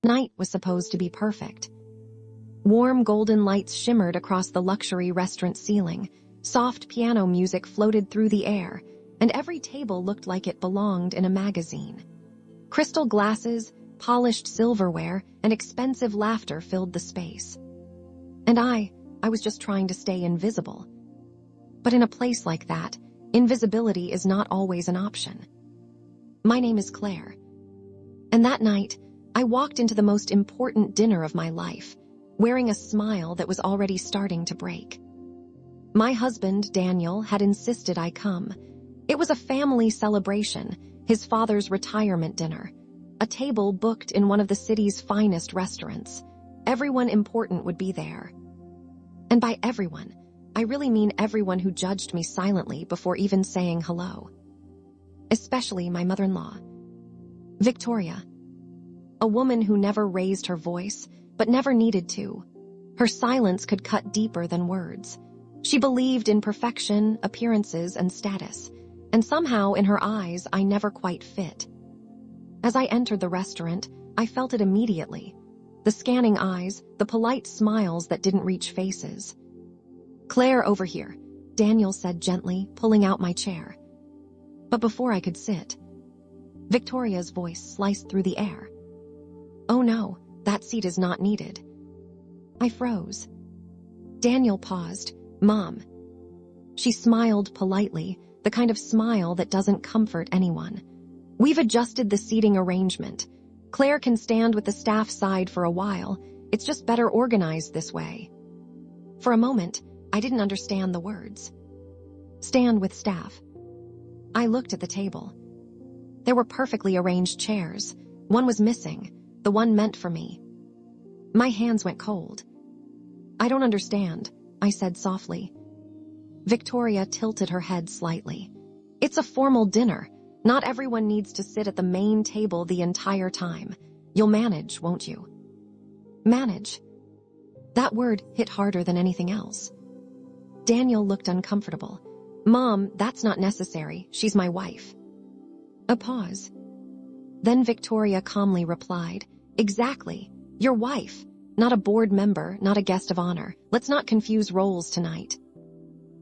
Night was supposed to be perfect. Warm golden lights shimmered across the luxury restaurant ceiling, soft piano music floated through the air, and every table looked like it belonged in a magazine. Crystal glasses, polished silverware, and expensive laughter filled the space. And I was just trying to stay invisible. But in a place like that, invisibility is not always an option. My name is Claire. And that night, I walked into the most important dinner of my life, wearing a smile that was already starting to break. My husband, Daniel, had insisted I come. It was a family celebration, his father's retirement dinner, a table booked in one of the city's finest restaurants. Everyone important would be there. And by everyone, I really mean everyone who judged me silently before even saying hello. Especially my mother-in-law, Victoria, a woman who never raised her voice, but never needed to. Her silence could cut deeper than words. She believed in perfection, appearances, and status, and somehow in her eyes I never quite fit. As I entered the restaurant, I felt it immediately. The scanning eyes, the polite smiles that didn't reach faces. "Claire, over here," Daniel said gently, pulling out my chair. But before I could sit, Victoria's voice sliced through the air. "Oh no, that seat is not needed." I froze. Daniel paused. "Mom." She smiled politely, the kind of smile that doesn't comfort anyone. "We've adjusted the seating arrangement. Claire can stand with the staff side for a while. It's just better organized this way." For a moment, I didn't understand the words. Stand with staff. I looked at the table. There were perfectly arranged chairs. One was missing, the one meant for me. My hands went cold. "I don't understand," I said softly. Victoria tilted her head slightly. "It's a formal dinner. Not everyone needs to sit at the main table the entire time. You'll manage, won't you?" Manage. That word hit harder than anything else. Daniel looked uncomfortable. "Mom, that's not necessary. She's my wife." A pause. Then Victoria calmly replied, "Exactly. Your wife. Not a board member, not a guest of honor. Let's not confuse roles tonight."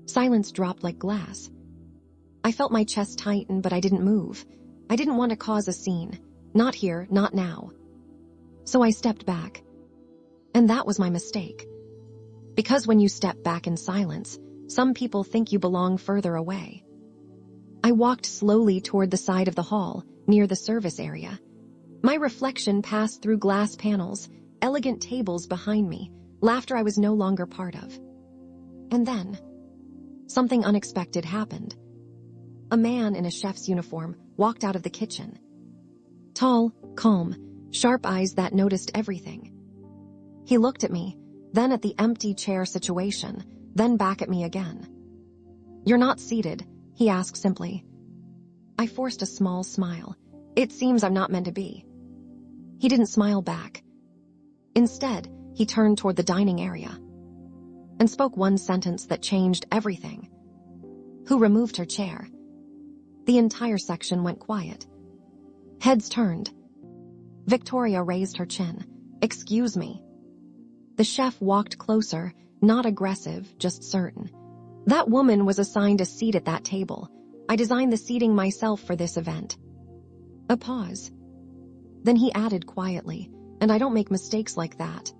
Silence dropped like glass. I felt my chest tighten, but I didn't move. I didn't want to cause a scene. Not here, not now. So I stepped back. And that was my mistake. Because when you step back in silence, some people think you belong further away. I walked slowly toward the side of the hall, near the service area. My reflection passed through glass panels, elegant tables behind me, laughter I was no longer part of. And then, something unexpected happened. A man in a chef's uniform walked out of the kitchen. Tall, calm, sharp eyes that noticed everything. He looked at me, then at the empty chair situation, then back at me again. "You're not seated," he asked simply. I forced a small smile. "It seems I'm not meant to be." He didn't smile back. Instead, he turned toward the dining area and spoke one sentence that changed everything. "Who removed her chair?" The entire section went quiet. Heads turned. Victoria raised her chin. "Excuse me." The chef walked closer, not aggressive, just certain. "That woman was assigned a seat at that table. I designed the seating myself for this event." A pause. Then he added quietly, "And I don't make mistakes like that."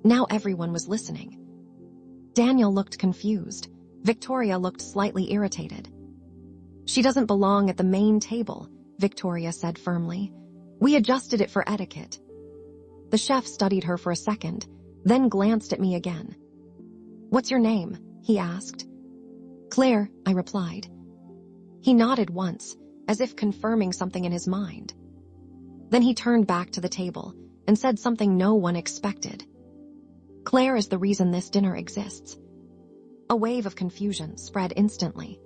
Now everyone was listening. Daniel looked confused. Victoria looked slightly irritated. "She doesn't belong at the main table," Victoria said firmly. "We adjusted it for etiquette." The chef studied her for a second, then glanced at me again. "What's your name?" he asked. "Claire," I replied. He nodded once, as if confirming something in his mind. Then he turned back to the table and said something no one expected. "Claire is the reason this dinner exists." A wave of confusion spread instantly.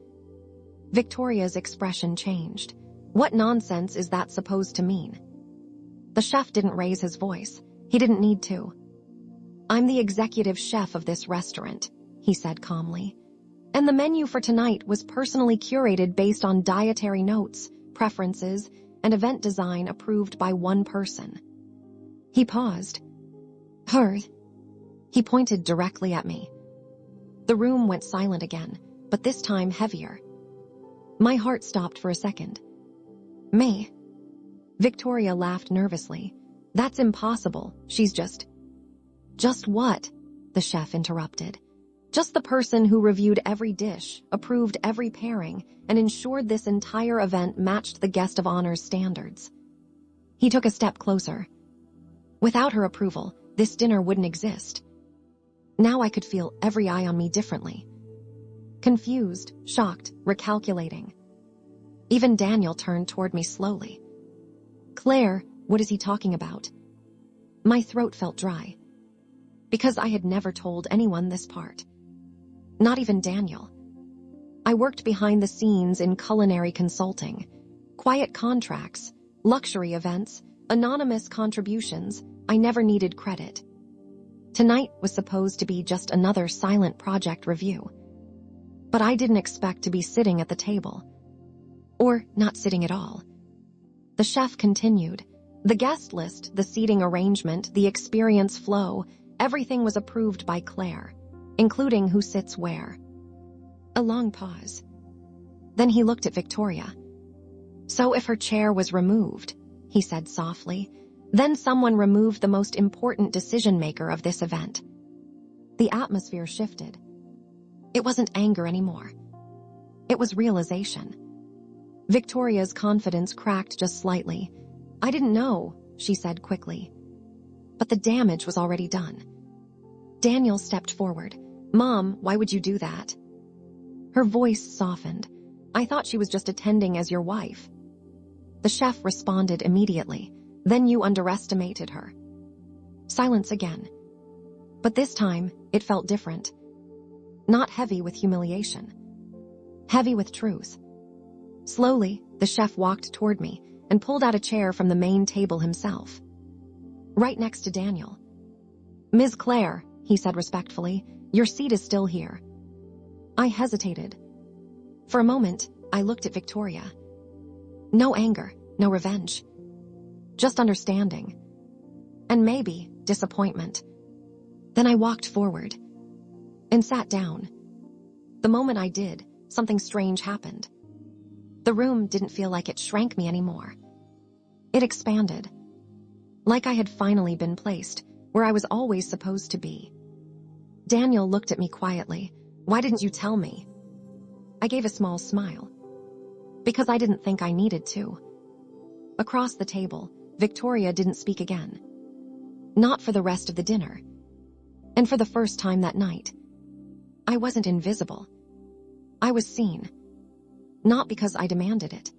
Victoria's expression changed. What nonsense is that supposed to mean? The chef didn't raise his voice. He didn't need to. "I'm the executive chef of this restaurant," he said calmly. "And the menu for tonight was personally curated based on dietary notes, preferences, and event design approved by one person." He paused. Her. He pointed directly at me. The room went silent again, but this time heavier. My heart stopped for a second. Me? Victoria laughed nervously. That's impossible. She's just... Just what? The chef interrupted. Just the person who reviewed every dish, approved every pairing, and ensured this entire event matched the guest of honor's standards. He took a step closer. Without her approval, this dinner wouldn't exist. Now I could feel every eye on me differently. Confused, shocked, recalculating. Even Daniel turned toward me slowly. Claire, what is he talking about? My throat felt dry. Because I had never told anyone this part. Not even Daniel. I worked behind the scenes in culinary consulting. Quiet contracts, luxury events, anonymous contributions. I never needed credit. Tonight was supposed to be just another silent project review. But I didn't expect to be sitting at the table. Or not sitting at all. The chef continued. The guest list, the seating arrangement, the experience flow, everything was approved by Claire, including who sits where. A long pause. Then he looked at Victoria. So if her chair was removed, he said softly, then someone removed the most important decision-maker of this event. The atmosphere shifted. It wasn't anger anymore. It was realization. Victoria's confidence cracked just slightly. I didn't know, she said quickly. But the damage was already done. Daniel stepped forward. Mom, why would you do that? Her voice softened. I thought she was just attending as your wife. The chef responded immediately. Then you underestimated her. Silence again. But this time, it felt different. Not heavy with humiliation. Heavy with truth. Slowly, the chef walked toward me and pulled out a chair from the main table himself. Right next to Daniel. Ms. Claire, he said respectfully, your seat is still here. I hesitated. For a moment, I looked at Victoria. No anger, no revenge. Just understanding. And maybe disappointment. Then I walked forward and sat down. The moment I did, something strange happened. The room didn't feel like it shrank me anymore. It expanded. Like I had finally been placed where I was always supposed to be. Daniel looked at me quietly. Why didn't you tell me? I gave a small smile. Because I didn't think I needed to. Across the table, Victoria didn't speak again. Not for the rest of the dinner. And for the first time that night, I wasn't invisible. I was seen. Not because I demanded it,